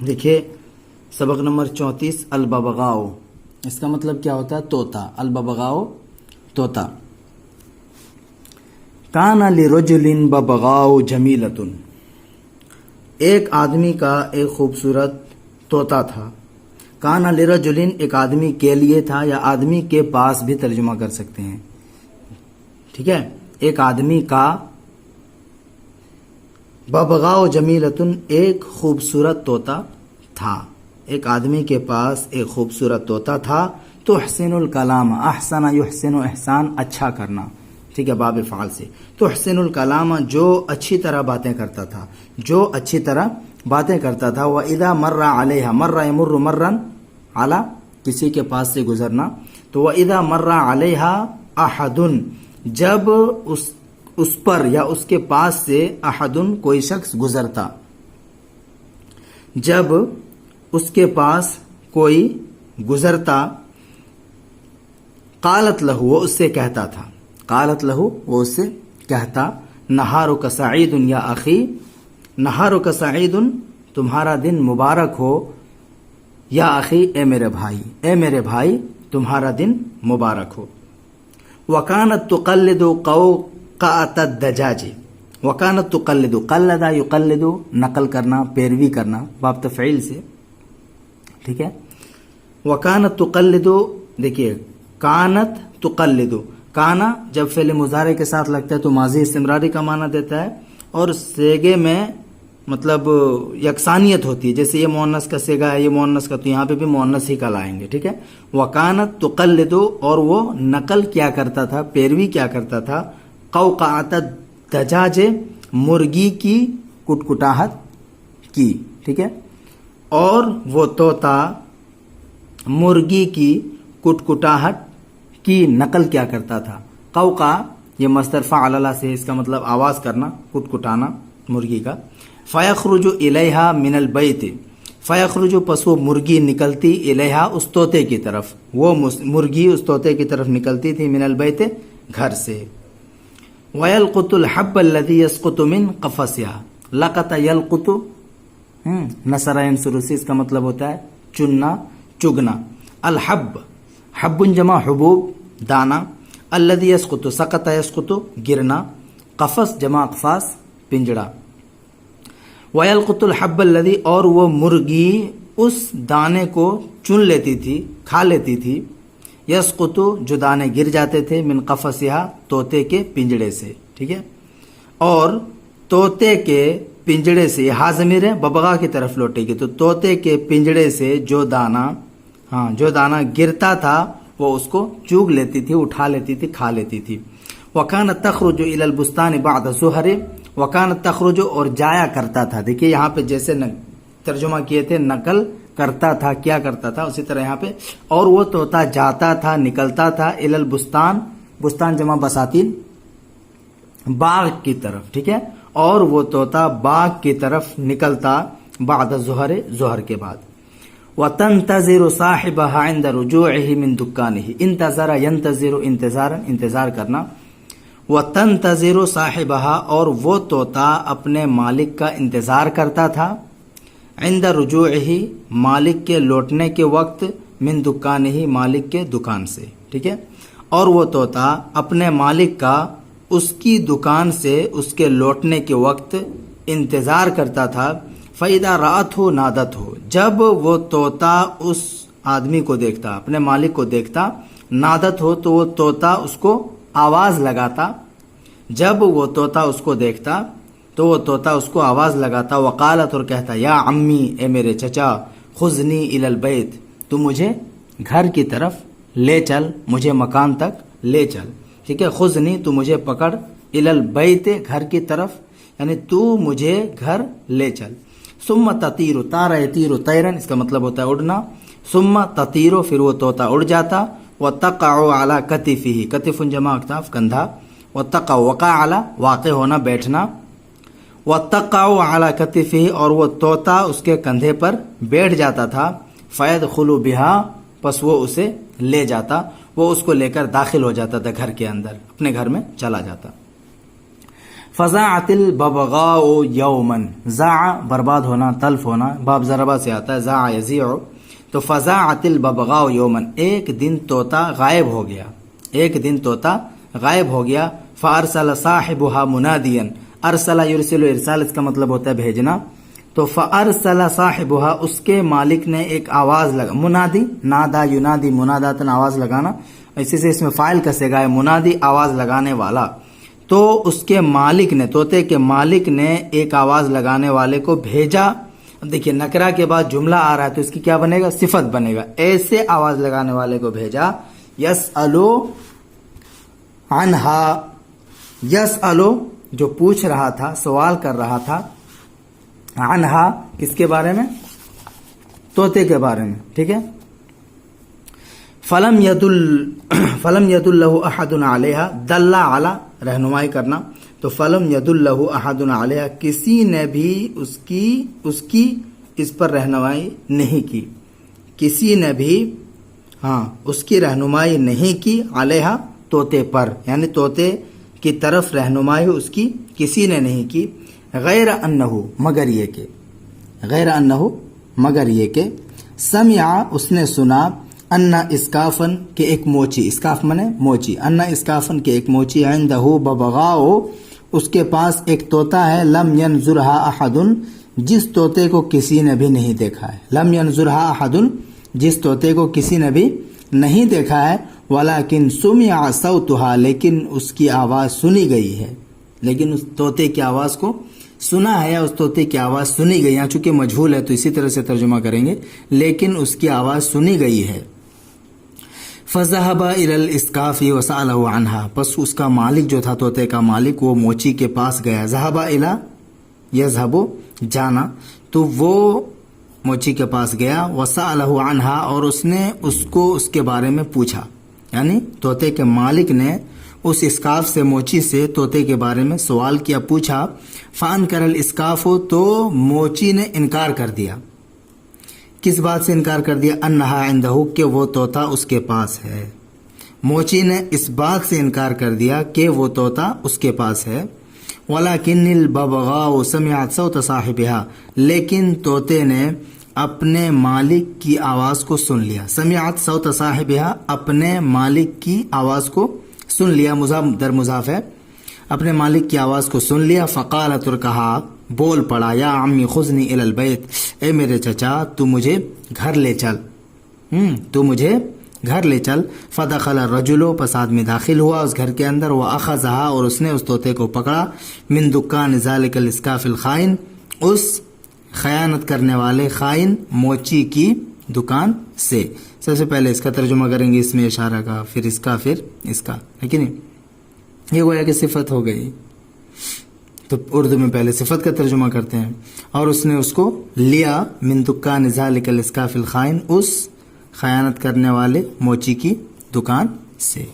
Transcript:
دیکھیے سبق نمبر 34 الببغاؤ، اس کا مطلب کیا ہوتا ہے؟ طوطا. الببغاؤ طوطا. کان لرجل ببغاؤ جمیلۃ، ایک آدمی کا ایک خوبصورت طوطا تھا. کان لرجل ایک آدمی کے لیے تھا، یا آدمی کے پاس بھی ترجمہ کر سکتے ہیں. ٹھیک ہے، ایک آدمی کا ببغاؤ جمیلتن، ایک خوبصورت طوطا تھا. ایک آدمی کے پاس ایک خوبصورت طوطا تھا. تحسن الکلام، احسن یحسن، احسان اچھا کرنا. ٹھیک ہے، باب فعل سے. تحسن الکلام، جو اچھی طرح باتیں کرتا تھا، جو اچھی طرح باتیں کرتا تھا. وَإِذَا مَرَّ عَلَيْهَا، مَرَّ يَمُرُّ مَرًّا عَلَى، کسی کے پاس سے گزرنا. تو وَإِذَا مَرَّ عَلَيْهَا أَحَدٌ، جب اس پر یا اس کے پاس سے احدن کوئی شخص گزرتا، جب اس کے پاس کوئی گزرتا، قالت لہو، وہ اس سے کہتا تھا. قالت لہو، وہ اس سے کہتا، نہارک سعید یا اخی، نہارک سعید، تمہارا دن مبارک ہو، یا اخی، اے میرے بھائی، اے میرے بھائی تمہارا دن مبارک ہو. وکانت تقلد قوقعۃ الدجاج، وکانت تقلد، قلد یقلد، نقل کرنا، پیروی کرنا، باب تفعیل سے. ٹھیک ہے، وکانت تقلد، دیکھیے کانت تقلد، کانا جب فعل مضارع کے ساتھ لگتا ہے تو ماضی استمراری کا معنی دیتا ہے، اور سیگے میں مطلب یکسانیت ہوتی ہے. جیسے یہ مؤنث کا سیگا ہے، یہ مؤنث کا، تو یہاں پہ بھی مؤنث ہی کا لائیں گے. ٹھیک ہے، وکانت تقلد، اور وہ نقل کیا کرتا تھا، پیروی کیا کرتا تھا، قوقعۃ الدجاج، مرغی کی کٹکٹاہٹ کی. ٹھیک ہے، اور وہ طوطا مرغی کی کٹکٹاہٹ کی نقل کیا کرتا تھا. قوقع یہ مصدر فعل سے، اس کا مطلب آواز کرنا، کٹکٹانا مرغی کا. فیخرج الیہا من البیت، فیخرج، پس وہ مرغی نکلتی، الیہا اس طوطے کی طرف، وہ مرغی اس طوطے کی طرف نکلتی تھی، من البیت گھر سے. ویلقط الحب الذی یسقط من قفصها، لقط یلقط، نصر ینصر سے، اس کا مطلب ہوتا ہے چننا، چگنا. الحب، حب جمع حبوب، دانا. الذی یسقط، سقط یسقط، گرنا. قفص جمع اقفاص، پنجڑا. ویلقط الحب الذی، اور وہ مرغی اس دانے کو چن لیتی تھی، کھا لیتی تھی. یسقط، جو دانے گر جاتے تھے، من قفصها، طوطے کے پنجڑے سے. ٹھیک ہے، اور طوطے کے پنجڑے سے، یہ ضمیر ہے ببغا کی طرف لوٹے گی، تو طوطے کے پنجڑے سے جو دانا گرتا تھا وہ اس کو چوگ لیتی تھی، اٹھا لیتی تھی، کھا لیتی تھی. وکانت تخرج الی البستان بعد الظہر، وکانت تخرج، اور جایا کرتا تھا. دیکھیے یہاں پہ جیسے ترجمہ کیے تھے، نقل کرتا تھا، کیا کرتا تھا، اسی طرح یہاں پہ، اور وہ طوطا جاتا تھا، نکلتا تھا، الی البستان، بستان جمع بساتین، باغ کی طرف. ٹھیک ہے، اور وہ طوطا باغ کی طرف نکلتا، بعد الظہر، ظہر کے بعد. وَتَنْتَظِرُ صَاحِبَهَا عِنْدَ رُجُوعِهِ مِنْ دُكَّانِهِ، انتظر ينتظر، انتظارا، انتظار کرنا. وَتَنْتَظِرُ صَاحِبَهَا، اور وہ طوطا اپنے مالک کا انتظار کرتا تھا، عِنْدَ رُجُوعِهِ، مالک کے لوٹنے کے وقت، مِنْ دُكَّانِهِ، مالک کے دکان سے. ٹھیک ہے، اور وہ طوطا اپنے مالک کا اس کی دکان سے اس کے لوٹنے کے وقت انتظار کرتا تھا. فَإِذَا رَأَتْهُ نَادَتْهُ، جب وہ طوطا اس آدمی کو دیکھتا، اپنے مالک کو دیکھتا، نادت ہو، تو وہ طوطا اس کو آواز لگاتا. جب وہ طوطا اس کو دیکھتا تو وہ طوطا اس کو آواز لگاتا. وقالت، اور کہتا، یا عمی، اے میرے چچا، خذنی الی البیت، تو مجھے گھر کی طرف لے چل، مجھے مکان تک لے چل. ٹھیک ہے، خذنی، تو مجھے پکڑ، الی البیت، گھر کی طرف، یعنی تو مجھے گھر لے چل. ثم تطیر، طار یطیر طیرا، اس کا مطلب ہوتا ہے اڑنا. ثم تطیر، پھر وہ طوطا اڑ جاتا. وتقع علی کتفہ، کتف جمع اکتاف، کندھا. وتقع، وقع علی، واقع ہونا، بیٹھنا. وتقع علی کتفہ، اور وہ طوطا اس کے کندھے پر بیٹھ جاتا تھا. فیدخل بہا، پس وہ اسے لے جاتا، وہ اس کو لے کر داخل ہو جاتا تھا گھر کے اندر، اپنے گھر میں چلا جاتا. فزاعت الببغاء یوما، زاع برباد ہونا، تلف ہونا، باب ضربہ سے آتا ہے، زاع یزیع، تو فزاعت الببغاء یوما، ایک دن طوطا غائب ہو گیا، ایک دن طوطا غائب ہو گیا، فارسل صاحبها منادیا، ارسل یرسل ارسال اس کا مطلب ہوتا ہے بھیجنا، تو فارسل صاحبها اس کے مالک نے ایک آواز لگا، منادی، نادا ینادی مناداتن آواز لگانا، اسی سے اس میں فاعل کا صیغہ ہے منادی، آواز لگانے والا، تو اس کے مالک نے، طوطے کے مالک نے ایک آواز لگانے والے کو بھیجا۔ دیکھیے نکرہ کے بعد جملہ آ رہا ہے تو اس کی کیا بنے گا؟ صفت بنے گا، ایسے آواز لگانے والے کو بھیجا، یسألو عنہا، یسألو جو پوچھ رہا تھا، سوال کر رہا تھا، عنہا کس کے بارے میں؟ طوطے کے بارے میں، ٹھیک ہے۔ فلم ید اللہ احد علیہا، دل علی رہنمائی کرنا، تو فلم ید اللہ احد علیہا کسی نے بھی اس کی اس پر رہنمائی نہیں کی، کسی نے بھی اس کی رہنمائی نہیں کی، علیہا طوطے پر، یعنی طوطے کی طرف رہنمائی اس کی کسی نے نہیں کی، غیر انہو مگر یہ کہ، غیر انہو مگر یہ کہ، سمع اس نے سنا، ان اسکافن کے ایک موچی، اسکاف منے موچی، ان اسکافن کے ایک موچی، عندہ ببغاء اس کے پاس ایک طوطا ہے، لم ینظرھا احد جس طوطے کو کسی نے بھی نہیں دیکھا ہے، لم ینظرھا احد جس طوطے کو کسی نے بھی نہیں دیکھا ہے، ولکن سمع صوتھا لیکن اس کی آواز سنی گئی ہے، لیکن اس طوطے کی آواز کو سنا ہے، یا اس طوطے کی آواز سنی گئی، یہاں چونکہ مجہول ہے تو اسی طرح سے ترجمہ کریں گے، لیکن اس کی آواز سنی گئی ہے۔ فذهب الى الاسقاف وسأله عنها، پس اس کا مالک جو تھا، طوطے کا مالک، وہ موچی کے پاس گیا، ذهب الى یذهب جانا، تو وہ موچی کے پاس گیا، وسأله عنها اور اس نے اس کو اس کے بارے میں پوچھا، یعنی طوطے کے مالک نے اس اسکاف سے، موچی سے طوطے کے بارے میں سوال کیا، پوچھا، فانکر الاسقاف تو موچی نے انکار کر دیا، کس بات سے انکار کر دیا؟ انہا عندہ کہ وہ طوطا اس کے پاس ہے، موچی نے اس بات سے انکار کر دیا کہ وہ طوطا اس کے پاس ہے، ولکن الببغاء سمعت صوت صاحبها لیکن طوطے نے اپنے مالک کی آواز کو سن لیا، سمعت صوت صاحبها اپنے مالک کی آواز کو سن لیا، مضاف در مضاف ہے، اپنے مالک کی آواز کو سن لیا، فقالت اور کہا، بول پڑا، یا عمی خذنی الی البیت، اے میرے چچا تو مجھے گھر لے چل، تو مجھے گھر لے چل، فدخل الرجل پس آدمی داخل ہوا اس گھر کے اندر، واخذھا اور اس نے اس طوطے کو پکڑا، من دکان ذالک الاسقاف الخائن اس خیانت کرنے والے خائن موچی کی دکان سے۔ سب سے پہلے اس کا ترجمہ کریں گے، اس میں اشارہ کا، پھر اس کا، پھر اس کا، ہے کہ نہیں؟ یہ گویا کہ صفت ہو گئی، تو اردو میں پہلے صفت کا ترجمہ کرتے ہیں، اور اس نے اس کو لیا، من دکان ذالک الاسقاف الخائن اس خیانت کرنے والے موچی کی دکان سے۔